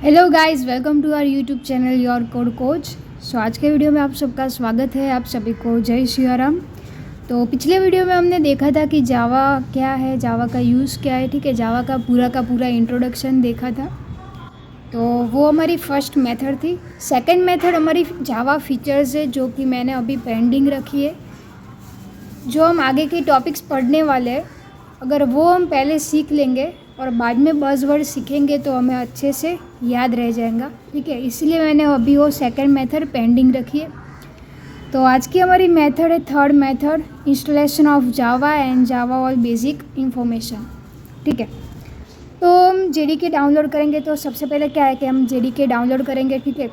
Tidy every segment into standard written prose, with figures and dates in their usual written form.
Hello guys, welcome to our YouTube channel your code coach. So आज के video में आप सबका स्वागत है। आप सभी को जय श्री राम। तो पिछले वीडियो में हमने देखा था कि जावा क्या है, जावा का यूज़ क्या है। ठीक है, जावा का पूरा इंट्रोडक्शन देखा था। तो वो हमारी फर्स्ट मेथड थी। सेकंड मेथड हमारी जावा फीचर्स है, जो कि मैंने अभी पेंडिंग रखी है। जो हम आगे के टॉपिक्स पढ़ने वाले हैं, अगर वो हम पहले सीख लेंगे और बाद में बज़वर्ड सीखेंगे तो हमें अच्छे से याद रह जाएगा। ठीक है, इसलिए मैंने अभी वो सेकंड मेथड पेंडिंग रखी है। तो आज की हमारी मेथड है third method, installation of Java and Java all basic information. ठीक है, तो हम जेडीके डाउनलोड करेंगे। तो सबसे पहले क्या है कि हम जेडीके डाउनलोड करेंगे। ठीक है,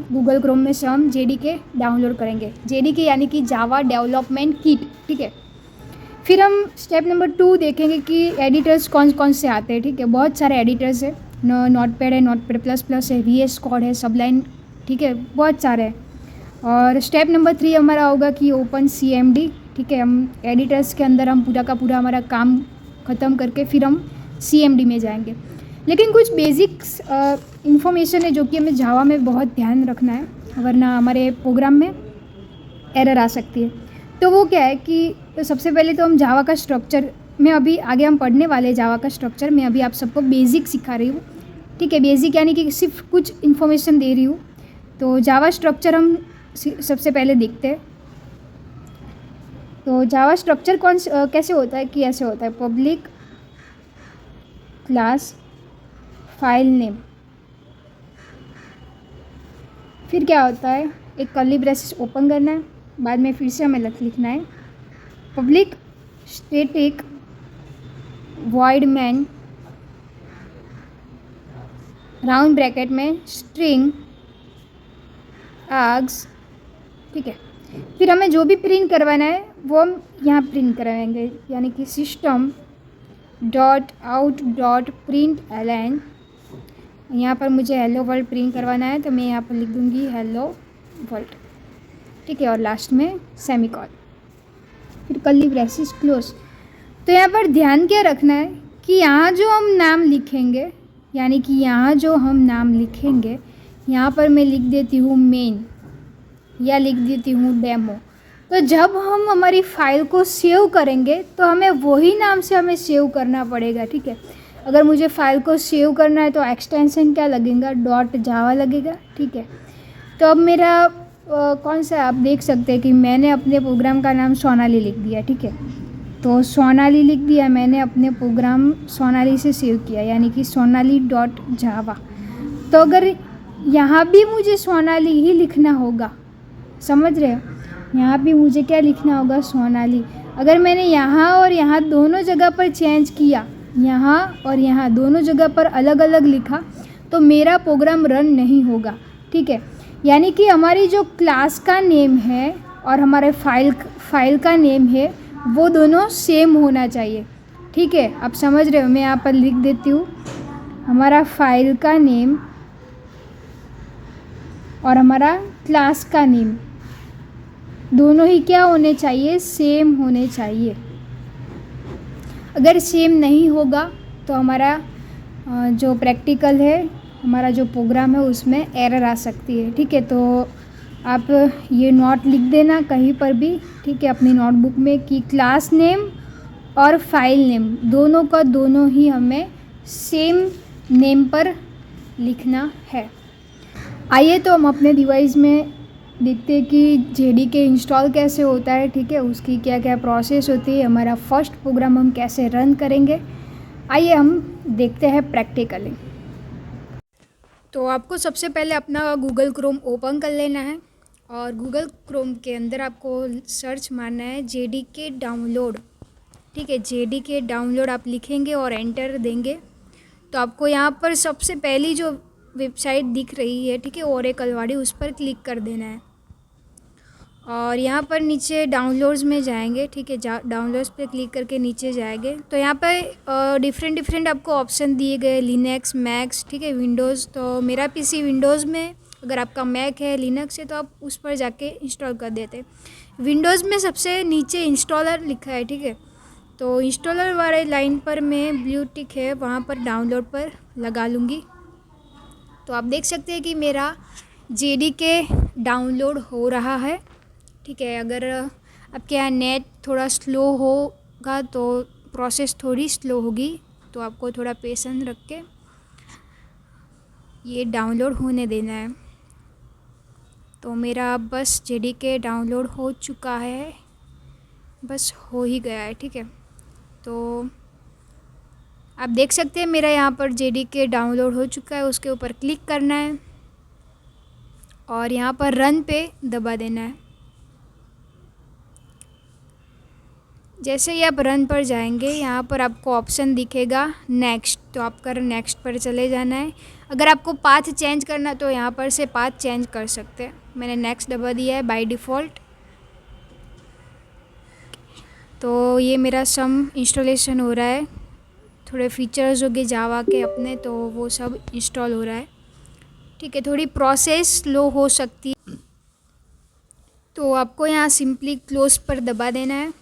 गूगल क्रोम में से हम जेडीके डाउनलोड करेंगे। जेडीके यानी कि जावा डेवलपमेंट किट। ठीक है, फिर हम स्टेप नंबर 2 देखेंगे कि एडिटर्स कौन कौन से आते हैं। ठीक है, बहुत सारे एडिटर्स है। नोटपैड है, नोटपैड प्लस प्लस है, VS कोड है, सबलाइन। ठीक है, बहुत सारे हैं। और स्टेप नंबर 3 हमारा होगा कि ओपन CMD। ठीक है, हम एडिटर्स के अंदर हम पूरा का पूरा हमारा काम ख़त्म करके फिर हम CMD में जाएंगे। लेकिन कुछ बेसिक्स इंफॉर्मेशन है जो कि हमें जावा में बहुत ध्यान रखना है, वरना हमारे प्रोग्राम में एरर आ सकती है। तो वो क्या है कि तो सबसे पहले तो हम जावा का स्ट्रक्चर में अभी आगे हम पढ़ने वाले हैं। जावा का स्ट्रक्चर में अभी आप सबको बेसिक सिखा रही हूँ। ठीक है, बेसिक यानी कि सिर्फ कुछ इन्फॉर्मेशन दे रही हूँ। तो जावा स्ट्रक्चर हम सबसे पहले देखते हैं। तो जावा स्ट्रक्चर कैसे होता है कि ऐसे होता है, पब्लिक क्लास फाइल नेम, फिर क्या होता है, एक कर्ली ब्रेसेस ओपन करना है, बाद में फिर से हमें लिखना है public static void main round bracket में स्ट्रिंग आर्ग्स। ठीक है, फिर हमें जो भी प्रिंट करवाना है वो हम यहाँ प्रिंट करवाएंगे, यानी कि system dot out dot println. यहाँ पर मुझे हेलो वर्ल्ड प्रिंट करवाना है, तो मैं यहाँ पर लिख दूँगी हेलो वर्ल्ड। ठीक है, और लास्ट में सेमीकोलन, फिर कर्ली ब्रेसेस क्लोज। तो यहाँ पर ध्यान क्या रखना है कि यहाँ जो हम नाम लिखेंगे, यानी कि यहाँ जो हम नाम लिखेंगे, यहाँ पर मैं लिख देती हूँ मेन या लिख देती हूँ डेमो। तो जब हम हमारी फाइल को सेव करेंगे तो हमें वही नाम से हमें सेव करना पड़ेगा। ठीक है, अगर मुझे फाइल को सेव करना है तो एक्सटेंशन क्या लगेगा, .java लगेगा। ठीक है, तो अब मेरा कौन सा आप देख सकते हैं कि मैंने अपने प्रोग्राम का नाम सोनाली लिख दिया। ठीक है, तो सोनाली लिख दिया मैंने, अपने प्रोग्राम सोनाली से सेव किया, यानी कि sonali.java। तो अगर यहाँ भी मुझे सोनाली ही लिखना होगा, समझ रहे हो, यहाँ भी मुझे क्या लिखना होगा, सोनाली। अगर मैंने यहाँ और यहाँ दोनों जगह पर चेंज किया, यहाँ और यहाँ दोनों जगह पर अलग अलग लिखा, तो मेरा प्रोग्राम रन नहीं होगा। ठीक है, यानी कि हमारी जो क्लास का नेम है और हमारे फाइल का नेम है वो दोनों सेम होना चाहिए। ठीक है, आप समझ रहे हो, मैं यहाँ पर लिख देती हूँ हमारा फाइल का नेम और हमारा क्लास का नेम दोनों ही क्या होने चाहिए, सेम होने चाहिए। अगर सेम नहीं होगा तो हमारा जो प्रैक्टिकल है, हमारा जो प्रोग्राम है, उसमें एरर आ सकती है। ठीक है, तो आप ये नोट लिख देना कहीं पर भी। ठीक है, अपनी नोटबुक में कि क्लास नेम और फाइल नेम दोनों का दोनों ही हमें सेम नेम पर लिखना है। आइए तो हम अपने डिवाइस में देखते हैं कि जेडीके इंस्टॉल कैसे होता है। ठीक है, उसकी क्या क्या प्रोसेस होती है, हमारा फर्स्ट प्रोग्राम हम कैसे रन करेंगे। आइए हम देखते हैं प्रैक्टिकली। तो आपको सबसे पहले अपना गूगल क्रोम ओपन कर लेना है और गूगल क्रोम के अंदर आपको सर्च मारना है जेडीके डाउनलोड। ठीक है, जेडीके डाउनलोड आप लिखेंगे और एंटर देंगे तो आपको यहाँ पर सबसे पहली जो वेबसाइट दिख रही है, ठीक है, ओरेकल वाली, उस पर क्लिक कर देना है। और यहाँ पर नीचे डाउनलोड्स में जाएंगे। ठीक है, डाउनलोड्स पे क्लिक करके नीचे जाएंगे तो यहाँ पर डिफरेंट आपको ऑप्शन दिए गए, लिनक्स, मैक्स, ठीक है, विंडोज़। तो मेरा पीसी विंडोज़ में, अगर आपका मैक है, लिनक्स है, तो आप उस पर जाके इंस्टॉल कर देते। विंडोज़ में सबसे नीचे इंस्टॉलर लिखा है। ठीक है, तो इंस्टॉलर वाले लाइन पर मैं ब्लू टिक है वहाँ पर डाउनलोड पर लगा लूँगी। तो आप देख सकते हैं कि मेरा JDK डाउनलोड हो रहा है। ठीक है, अगर आपके यहाँ नेट थोड़ा स्लो होगा तो प्रोसेस थोड़ी स्लो होगी, तो आपको थोड़ा पेशेंस रख के ये डाउनलोड होने देना है। तो मेरा बस JDK डाउनलोड हो चुका है, बस हो ही गया है। ठीक है, तो आप देख सकते हैं मेरा यहाँ पर JDK डाउनलोड हो चुका है। उसके ऊपर क्लिक करना है और यहाँ पर रन पे दबा देना है। जैसे ही आप रन पर जाएंगे, यहाँ पर आपको ऑप्शन दिखेगा नेक्स्ट, तो आपका नेक्स्ट पर चले जाना है। अगर आपको पाथ चेंज करना तो यहाँ पर से पाथ चेंज कर सकते हैं। मैंने नेक्स्ट दबा दिया है बाय डिफ़ॉल्ट। तो ये मेरा सम इंस्टॉलेशन हो रहा है। थोड़े फीचर्स हो गए जावा के अपने, तो वो सब इंस्टॉल हो रहा है। ठीक है, थोड़ी प्रोसेस स्लो हो सकती है, तो आपको यहाँ सिंपली क्लोज पर दबा देना है।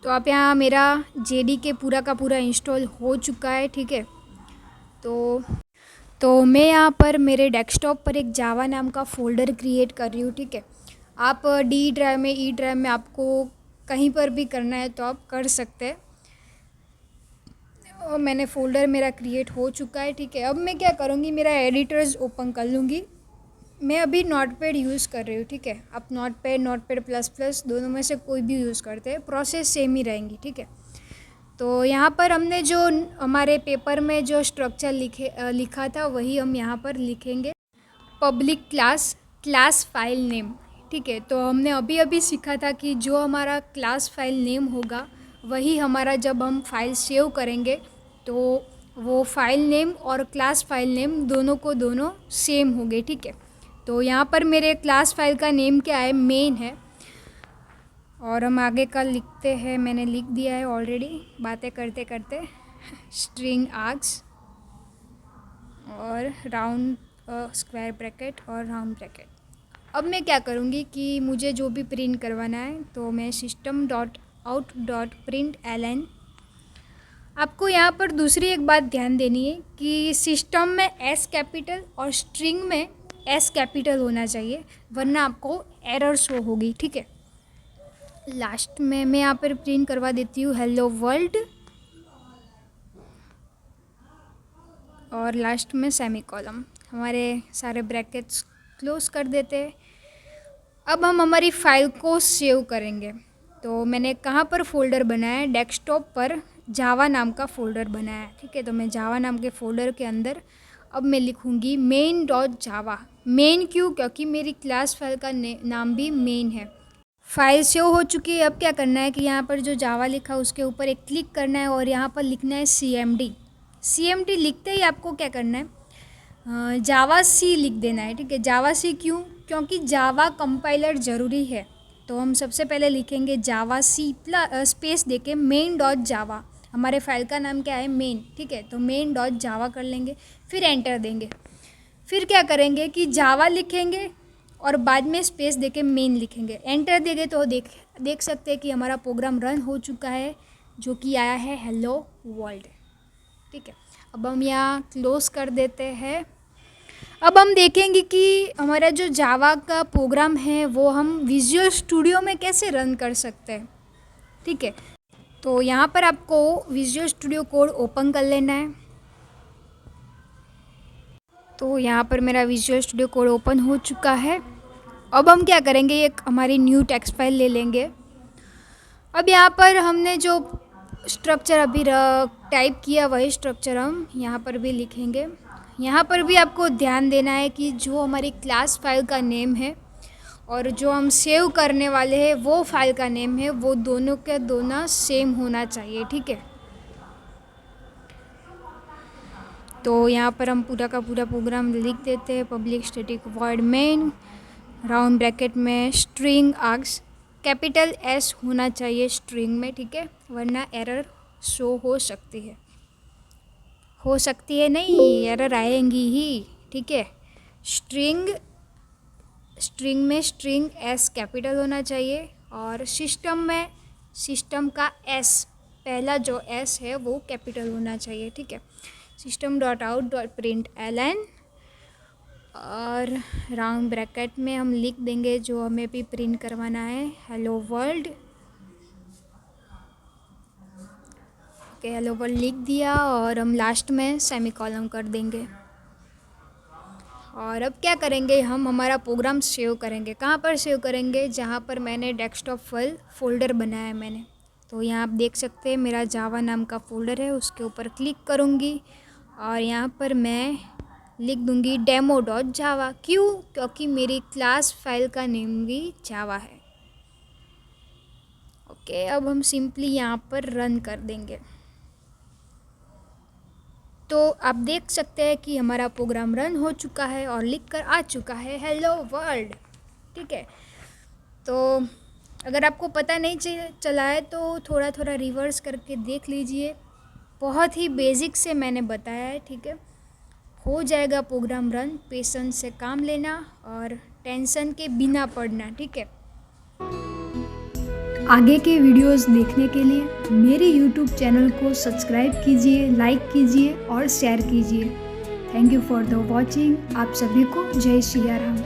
तो आप यहाँ मेरा JDK पूरा का पूरा इंस्टॉल हो चुका है। ठीक है, तो मैं यहाँ पर मेरे डेस्कटॉप पर एक जावा नाम का फ़ोल्डर क्रिएट कर रही हूँ। ठीक है, आप D ड्राइव में, E ड्राइव में, आपको कहीं पर भी करना है तो आप कर सकते हैं। और मैंने फ़ोल्डर मेरा क्रिएट हो चुका है। ठीक है, अब मैं क्या करूँगी, मेरा एडिटर्स ओपन कर लूँगी। मैं अभी नोटपैड यूज़ कर रही हूँ। ठीक है, आप नोटपैड प्लस प्लस दोनों में से कोई भी यूज़ करते हैं, प्रोसेस सेम ही रहेंगी। ठीक है, तो यहाँ पर हमने जो हमारे पेपर में जो स्ट्रक्चर लिखा था वही हम यहाँ पर लिखेंगे। Public class file name. ठीक है, तो हमने अभी अभी सीखा था कि जो हमारा क्लास फाइल नेम होगा वही हमारा, जब हम फाइल सेव करेंगे तो वो फाइल नेम और क्लास फाइल नेम दोनों को दोनों सेम होंगे। ठीक है, तो यहाँ पर मेरे क्लास फाइल का नेम क्या है, मेन है। और हम आगे का लिखते हैं, मैंने लिख दिया है ऑलरेडी बातें करते करते। स्ट्रिंग आर्ग्स और राउंड स्क्वायर ब्रैकेट और राउंड ब्रैकेट। अब मैं क्या करूँगी कि मुझे जो भी प्रिंट करवाना है तो मैं system.out.println। आपको यहाँ पर दूसरी एक बात ध्यान देनी है कि सिस्टम में S कैपिटल और स्ट्रिंग में S कैपिटल होना चाहिए, वरना आपको एरर शो होगी। ठीक है, लास्ट में मैं यहाँ पर प्रिंट करवा देती हूँ हेलो वर्ल्ड और लास्ट में सेमीकोलन। हमारे सारे ब्रैकेट्स क्लोज कर देते हैं। अब हम हमारी फाइल को सेव करेंगे। तो मैंने कहाँ पर फ़ोल्डर बनाया है, डेस्कटॉप पर जावा नाम का फ़ोल्डर बनाया है। ठीक है, तो मैं जावा नाम के फ़ोल्डर के अंदर अब मैं लिखूँगी main.java। मेन क्यों, क्योंकि मेरी क्लास फाइल का नाम भी मेन है। फाइल सेव हो चुकी है। अब क्या करना है कि यहाँ पर जो जावा लिखा उसके ऊपर एक क्लिक करना है और यहाँ पर लिखना है CMD लिखते ही आपको क्या करना है, जावा सी लिख देना है। ठीक है, जावा सी क्यों, क्योंकि जावा कंपाइलर ज़रूरी है। तो हम सबसे पहले लिखेंगे जावा सी स्पेस देके main.java। हमारे फाइल का नाम क्या है, मेन। ठीक है, तो main.java कर लेंगे, फिर एंटर देंगे। फिर क्या करेंगे कि जावा लिखेंगे और बाद में स्पेस देके मेन लिखेंगे, एंटर देंगे तो देख सकते हैं कि हमारा प्रोग्राम रन हो चुका है, जो कि आया है हेलो वर्ल्ड। ठीक है, अब हम यहाँ क्लोज कर देते हैं। अब हम देखेंगे कि हमारा जो जावा का प्रोग्राम है वो हम विजुअल स्टूडियो में कैसे रन कर सकते हैं। ठीक है, तो यहाँ पर आपको विजुअल स्टूडियो कोड ओपन कर लेना है। तो यहाँ पर मेरा विजुअल स्टूडियो कोड ओपन हो चुका है। अब हम क्या करेंगे, एक हमारी न्यू टेक्स्ट फाइल ले लेंगे। अब यहाँ पर हमने जो स्ट्रक्चर अभी टाइप किया वही स्ट्रक्चर हम यहाँ पर भी लिखेंगे। यहाँ पर भी आपको ध्यान देना है कि जो हमारी क्लास फाइल का नेम है और जो हम सेव करने वाले हैं वो फाइल का नेम है, वो दोनों के दोनों सेम होना चाहिए। ठीक है, तो यहाँ पर हम पूरा का पूरा प्रोग्राम लिख देते हैं। Public static void main, round bracket में स्ट्रिंग आर्ग्स, कैपिटल S होना चाहिए स्ट्रिंग में। ठीक है, वरना एरर शो हो सकती है नहीं, एरर आएंगी ही। ठीक है, स्ट्रिंग में S कैपिटल होना चाहिए और सिस्टम में सिस्टम का S पहला जो एस है वो कैपिटल होना चाहिए, ठीक है। system.out.println और राउंड ब्रैकेट में हम लिख देंगे जो हमें भी प्रिंट करवाना है, hello world. Okay, hello world लिख दिया और हम लास्ट में सेमीकोलन कर देंगे। और अब क्या करेंगे, हम हमारा प्रोग्राम सेव करेंगे। कहाँ पर सेव करेंगे, जहाँ पर मैंने डेस्कटॉप फाइल फोल्डर बनाया है मैंने। तो यहाँ आप देख सकते हैं मेरा जावा नाम का फ़ोल्डर है, उसके ऊपर क्लिक करूँगी और यहाँ पर मैं लिख दूँगी demo.java। क्यों, क्योंकि मेरी क्लास फाइल का नेम भी जावा है। ओके, अब हम सिंपली यहाँ पर रन कर देंगे। तो आप देख सकते हैं कि हमारा प्रोग्राम रन हो चुका है और लिख कर आ चुका है हेलो वर्ल्ड, ठीक है। तो अगर आपको पता नहीं चला है तो थोड़ा थोड़ा रिवर्स करके देख लीजिए। बहुत ही बेसिक से मैंने बताया है, ठीक है। हो जाएगा प्रोग्राम रन, पेशेंस से काम लेना और टेंशन के बिना पढ़ना, ठीक है। आगे के वीडियोस देखने के लिए मेरे YouTube चैनल को सब्सक्राइब कीजिए, लाइक कीजिए और शेयर कीजिए। Thank you for the watching. आप सभी को जय श्री राम।